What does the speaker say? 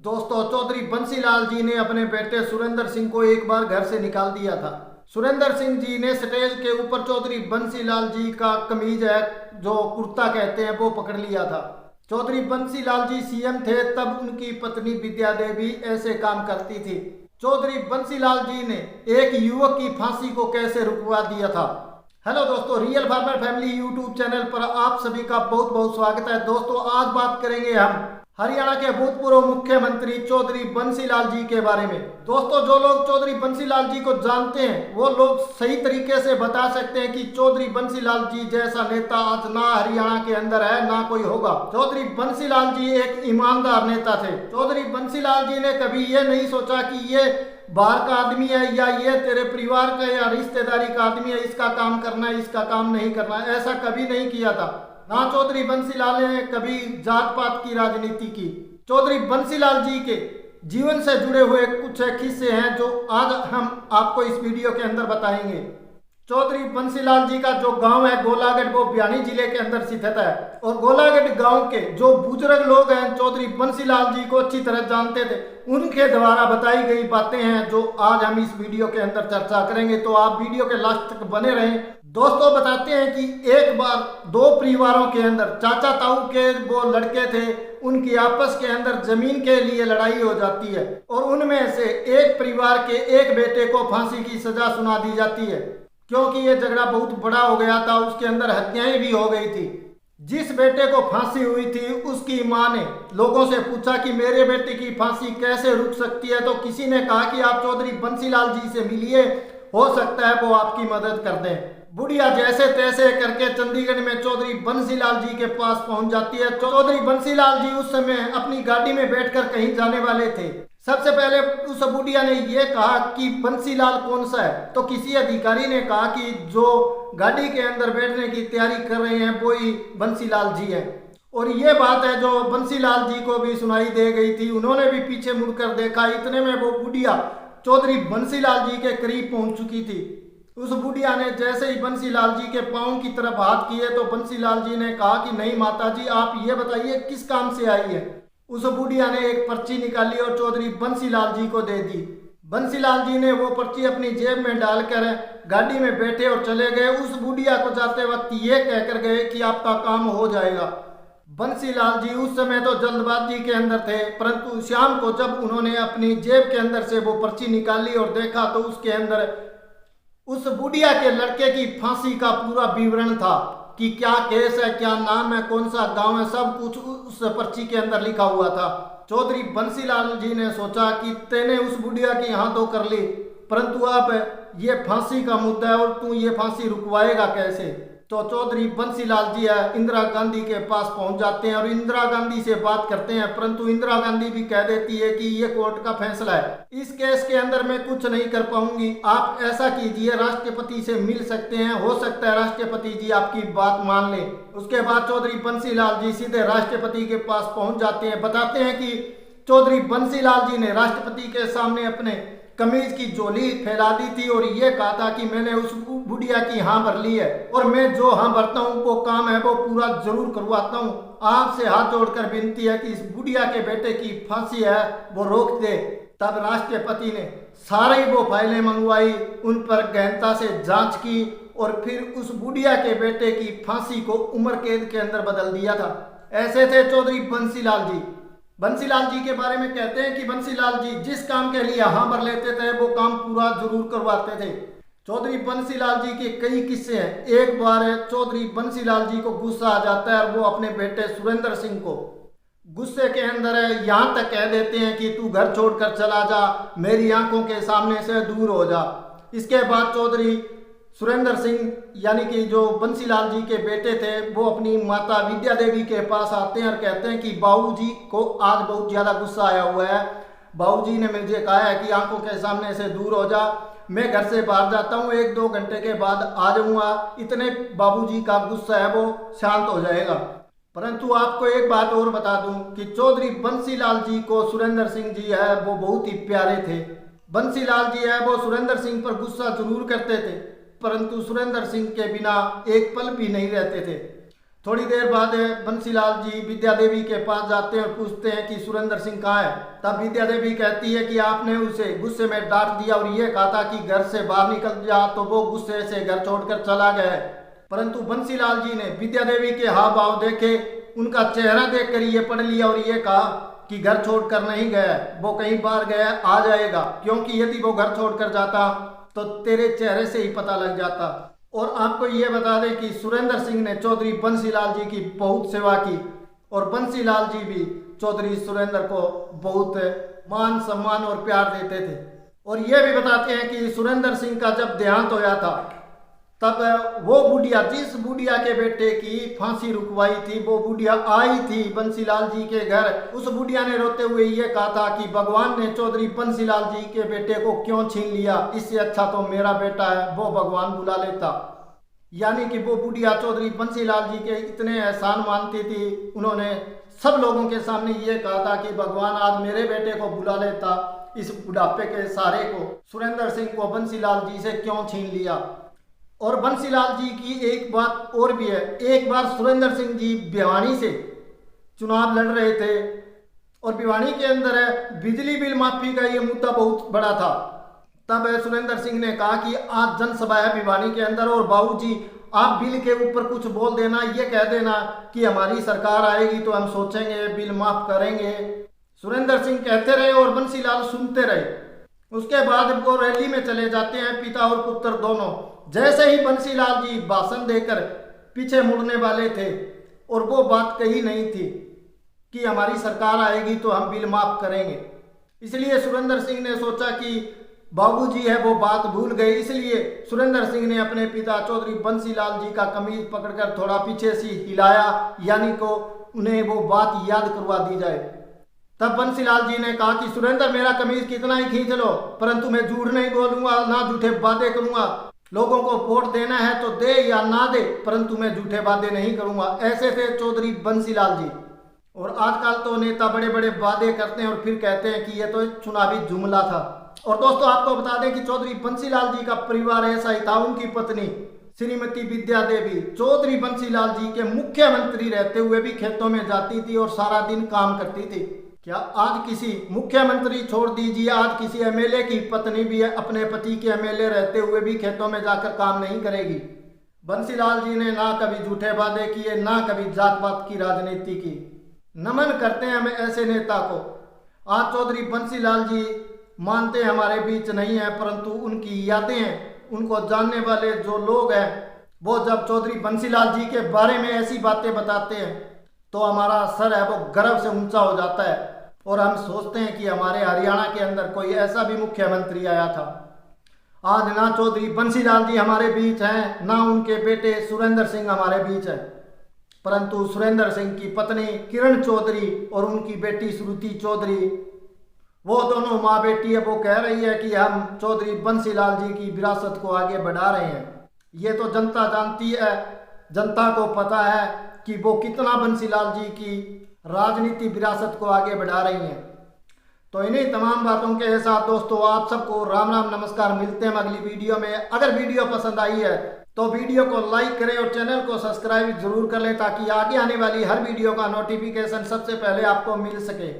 दोस्तों, चौधरी बंसीलाल जी ने अपने बेटे सुरेंद्र सिंह को एक बार घर से निकाल दिया था। सुरेंद्र सिंह जी ने स्टेज के ऊपर चौधरी बंसीलाल जी का कमीज है, जो कुर्ता कहते हैं, वो पकड़ लिया था। चौधरी बंसीलाल जी सीएम थे, तब उनकी पत्नी विद्या देवी ऐसे काम करती थी। चौधरी बंसीलाल जी ने एक युवक की फांसी को कैसे रुकवा दिया था। हेलो दोस्तों, real farmer family YouTube channel पर आप सभी का बहुत बहुत स्वागत है। दोस्तों, आज बात करेंगे हम हरियाणा के भूतपूर्व मुख्यमंत्री चौधरी बंसीलाल जी के बारे में। दोस्तों, जो लोग चौधरी बंसीलाल जी को जानते हैं वो लोग सही तरीके से बता सकते हैं कि चौधरी बंसीलाल जी जैसा नेता आज ना हरियाणा के अंदर है ना कोई होगा। चौधरी बंसीलाल जी एक ईमानदार नेता थे। चौधरी बंसीलाल जी ने कभी ये नहीं सोचा कि ये बाहर का आदमी है या ये तेरे परिवार का या रिश्तेदारी का आदमी है, इसका काम करना है, इसका काम नहीं करना है, ऐसा कभी नहीं किया था। ना चौधरी बंसीलाल ने कभी जात पात की राजनीति की। चौधरी बंसीलाल जी के जीवन से जुड़े हुए कुछ किस्से हैं जो आज हम आपको इस वीडियो के अंदर बताएंगे। चौधरी बंसीलाल जी का जो गांव है गोलागढ़, वो भिवानी जिले के अंदर स्थित है। और गोलागढ़ गांव के जो बुजुर्ग लोग हैं चौधरी बंसीलाल जी को अच्छी तरह जानते थे, उनके द्वारा बताई गई बातें हैं जो आज हम इस वीडियो के अंदर चर्चा करेंगे। तो आप वीडियो के लास्ट तक बने रहें। दोस्तों, बताते हैं कि एक बार दो परिवारों के अंदर चाचा ताऊ के वो लड़के थे, उनकी आपस के अंदर जमीन के लिए लड़ाई हो जाती है और उनमें से एक परिवार के एक बेटे को फांसी की सजा सुना दी जाती है, क्योंकि ये झगड़ा बहुत बड़ा हो गया था, उसके अंदर हत्याएं भी हो गई थी। जिस बेटे को फांसी हुई थी उसकी मां ने लोगों से पूछा कि मेरे बेटे की फांसी कैसे रुक सकती है, तो किसी ने कहा कि आप चौधरी बंसीलाल जी से मिलिए, हो सकता है वो आपकी मदद कर दें। बुढ़िया जैसे तैसे करके चंडीगढ़ में चौधरी बंसीलाल जी के पास पहुंच जाती है। चौधरी बंसीलाल जी उस समय अपनी गाड़ी में बैठकर कहीं जाने वाले थे। सबसे पहले उस बुढ़िया ने यह कहा कि बंसीलाल कौन सा है, तो किसी अधिकारी ने कहा कि जो गाड़ी के अंदर बैठने की तैयारी कर रहे हैं वो ही बंसीलाल जी है। और ये बात है जो बंसीलाल जी को भी सुनाई दे गई थी। उन्होंने भी पीछे मुड़कर देखा, इतने में वो बुढ़िया चौधरी बंसीलाल जी के करीब पहुंच चुकी थी। उस बुढ़िया ने जैसे ही बंसीलाल जी के पांव की तरफ हाथ किए तो बंसीलाल जी ने कहा कि नहीं माता जी, आप ये बताइए किस काम से आई है। उस बुढ़िया ने एक पर्ची निकाली और चौधरी बंसीलाल जी को दे दी। बंसीलाल जी ने वो पर्ची अपनी जेब में डालकर गाड़ी में बैठे और चले गए। उस बुढ़िया को जाते वक्त ये कहकर गए कि आपका काम हो जाएगा। बंसीलाल जी उस समय तो जल्दबाजी के अंदर थे, परंतु शाम को जब उन्होंने अपनी जेब के अंदर से वो पर्ची निकाली और देखा तो उसके अंदर उस बुढ़िया के लड़के की फांसी का पूरा विवरण था कि क्या केस है, क्या नाम है, कौन सा गांव है, सब कुछ उस पर्ची के अंदर लिखा हुआ था। चौधरी बंसीलाल जी ने सोचा कि तेने उस बुढ़िया की यहाँ तो कर ली, परंतु अब ये फांसी का मुद्दा है और तू ये फांसी रुकवाएगा कैसे। तो चौधरी बंसीलाल जी है इंदिरा गांधी के पास पहुंच जाते हैं और इंदिरा गांधी से बात करते हैं, परंतु इंदिरा गांधी भी कह देती है कि ये कोर्ट का फैसला है, इस केस के अंदर मैं कुछ नहीं कर पाऊंगी। आप ऐसा कीजिए, राष्ट्रपति से मिल सकते हैं, हो सकता है राष्ट्रपति जी आपकी बात मान ले। उसके बाद चौधरी बंसीलाल जी सीधे राष्ट्रपति के पास पहुंच जाते हैं। बताते हैं कि चौधरी बंसीलाल जी ने राष्ट्रपति के सामने अपने कमीज की झोली फैला दी थी और ये कहा था कि मैंने उस बुढ़िया की हाँ भर ली है और मैं जो हाँ भरता हूँ वो काम है वो पूरा जरूर करवाता हूँ। आपसे हाथ जोड़कर विनती है कि इस बुढ़िया के बेटे की फांसी है वो रोक दे। तब राष्ट्रपति ने सारी वो फाइलें मंगवाई, उन पर गहनता से जांच की और फिर उस बुढ़िया के बेटे की फांसी को उम्र कैद के अंदर बदल दिया था। ऐसे थे चौधरी बंसीलाल जी। बंसीलाल जी के बारे में कहते हैं कि बंसीलाल जी जिस काम के लिए हाँ भर लेते थे वो काम पूरा जरूर करवाते थे। चौधरी बंसीलाल जी के कई किस्से हैं। एक बार चौधरी बंसीलाल जी को गुस्सा आ जाता है और वो अपने बेटे सुरेंद्र सिंह को गुस्से के अंदर यहाँ तक कह देते हैं कि तू घर छोड़कर चला जा, मेरी आंखों के सामने से दूर हो जा। इसके बाद चौधरी सुरेंद्र सिंह यानी कि जो बंसीलाल जी के बेटे थे वो अपनी माता विद्या देवी के पास आते हैं और कहते हैं कि बाबूजी को आज बहुत ज़्यादा गुस्सा आया हुआ है, बाबूजी ने मुझे कहा है कि आंखों के सामने से दूर हो जा, मैं घर से बाहर जाता हूँ, 1-2 घंटे के बाद आ जाऊँगा, इतने बाबूजी का गुस्सा है वो शांत हो जाएगा। परंतु आपको एक बात और बता दूं कि चौधरी बंसीलाल जी को सुरेंद्र सिंह जी है वो बहुत ही प्यारे थे। बंसीलाल जी है वो सुरेंद्र सिंह पर गुस्सा जरूर करते थे, परंतु सुरेंद्र सिंह के बिना एक पल भी नहीं रहते थे। थोड़ी देर बाद बंसीलाल जी विद्या देवी के पास जाते हैं और पूछते हैं कि सुरेंद्र सिंह कहाँ है। तब विद्या देवी कहती है कि आपने उसे गुस्से में डांट दिया और ये कहा था कि घर से बाहर निकल जा, तो वो गुस्से से घर छोड़कर चला गया। परंतु बंसीलाल जी ने विद्या देवी के हाव भाव देखे, उनका चेहरा देखकर ये पढ़ लिया और ये कहा कि घर छोड़कर नहीं गया, वो कहीं बाहर गया, आ जाएगा, क्योंकि यदि वो घर छोड़कर जाता तो तेरे चेहरे से ही पता लग जाता। और आपको ये बता दें कि सुरेंद्र सिंह ने चौधरी बंसीलाल जी की बहुत सेवा की और बंसीलाल जी भी चौधरी सुरेंद्र को बहुत मान सम्मान और प्यार देते थे। और ये भी बताते हैं कि सुरेंद्र सिंह का जब देहांत होया था तब वो बुढ़िया, जिस बुढ़िया के बेटे की फांसी रुकवाई थी, वो बुढ़िया आई थी बंसीलाल जी के घर। उस बुढ़िया ने रोते हुए ये कहा था कि भगवान ने चौधरी बंसीलाल जी के बेटे को क्यों छीन लिया, इससे अच्छा तो मेरा बेटा है, वो भगवान बुला लेता। यानी कि वो बुढ़िया चौधरी बंसीलाल जी के इतने एहसान मानती थी, उन्होंने सब लोगों के सामने ये कहा था कि भगवान आज मेरे बेटे को बुला लेता, इस बुढ़ापे के सहारे को सुरेंद्र सिंह को बंसीलाल जी से क्यों छीन लिया। और बंसीलाल जी की एक बात और भी है, एक बार सुरेंद्र सिंह जी भिवानी से चुनाव लड़ रहे थे और भिवानी के अंदर बिजली बिल माफी का ये मुद्दा बहुत बड़ा था। तब सुरेंद्र सिंह ने कहा कि आज जनसभा है भिवानी के अंदर और बाबूजी आप बिल के ऊपर कुछ बोल देना, ये कह देना कि हमारी सरकार आएगी तो हम सोचेंगे, बिल माफ करेंगे। सुरेंद्र सिंह कहते रहे और बंसीलाल सुनते रहे। उसके बाद वो रैली में चले जाते हैं, पिता और पुत्र दोनों। जैसे ही बंसीलाल जी भाषण देकर पीछे मुड़ने वाले थे और वो बात कही नहीं थी कि हमारी सरकार आएगी तो हम बिल माफ करेंगे, इसलिए सुरेंद्र सिंह ने सोचा कि बाबूजी है वो बात भूल गए। इसलिए सुरेंद्र सिंह ने अपने पिता चौधरी बंसीलाल जी का कमीज पकड़कर थोड़ा पीछे से हिलाया, यानी को उन्हें वो बात याद करवा दी जाए। तब बंसीलाल जी ने कहा कि सुरेंद्र मेरा कमीज कितना ही खींच लो, परंतु मैं झूठ नहीं बोलूंगा, ना झूठे वादे करूंगा। लोगों को वोट देना है तो दे या ना दे, परंतु मैं झूठे वादे नहीं करूंगा। ऐसे थे चौधरी बंसीलाल जी। और आजकल तो नेता बड़े बड़े वादे करते हैं और फिर कहते हैं कि ये तो एक चुनावी जुमला था। और दोस्तों आपको बता दें कि चौधरी बंसीलाल जी का परिवार ऐसा ही था। उनकी पत्नी श्रीमती विद्या देवी चौधरी बंसीलाल जी के मुख्यमंत्री रहते हुए भी खेतों में जाती थी और सारा दिन काम करती थी। क्या आज किसी मुख्यमंत्री छोड़ दीजिए, आज किसी एमएलए की पत्नी भी अपने पति के एमएलए रहते हुए भी खेतों में जाकर काम नहीं करेगी। बंसीलाल जी ने ना कभी झूठे वादे किए, ना कभी जात पात की राजनीति की। नमन करते हैं हमें ऐसे नेता को। आज चौधरी बंसीलाल जी मानते हमारे बीच नहीं है, परंतु उनकी यादें हैं, उनको जानने वाले जो लोग हैं वो जब चौधरी बंसीलाल जी के बारे में ऐसी बातें बताते हैं तो हमारा सर है वो गर्व से ऊंचा हो जाता है और हम सोचते हैं कि हमारे हरियाणा के अंदर कोई ऐसा भी मुख्यमंत्री आया था। आज ना चौधरी बंसीलाल जी हमारे बीच हैं, ना उनके बेटे सुरेंद्र सिंह हमारे बीच हैं, परंतु सुरेंद्र सिंह की पत्नी किरण चौधरी और उनकी बेटी श्रुति चौधरी, वो दोनों माँ बेटी है, वो कह रही है कि हम चौधरी बंसीलाल जी की विरासत को आगे बढ़ा रहे हैं। ये तो जनता जानती है, जनता को पता है कि वो कितना बंसीलाल जी की राजनीति विरासत को आगे बढ़ा रही हैं। तो इन्हीं तमाम बातों के साथ दोस्तों आप सबको राम राम नमस्कार। मिलते हैं अगली वीडियो में। अगर वीडियो पसंद आई है तो वीडियो को लाइक करें और चैनल को सब्सक्राइब जरूर कर लें ताकि आगे आने वाली हर वीडियो का नोटिफिकेशन सबसे पहले आपको मिल सके।